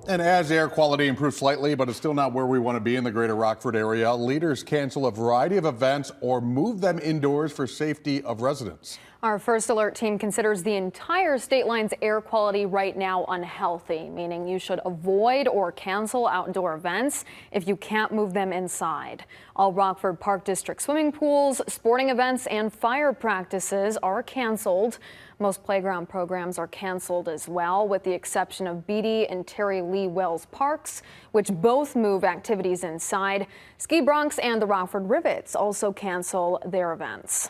And as air quality improves slightly, but it's still not where we want to be in the greater Rockford area, leaders cancel a variety of events or move them indoors for safety of residents. Our First Alert team considers the entire state line's air quality right now unhealthy, meaning you should avoid or cancel outdoor events if you can't move them inside. All Rockford Park District swimming pools, sporting events, and fire practices are canceled. Most playground programs are canceled as well, with the exception of Beatty and Terry Lee Wells Parks, which both move activities inside. Ski Bronx and the Rockford Rivets also cancel their events.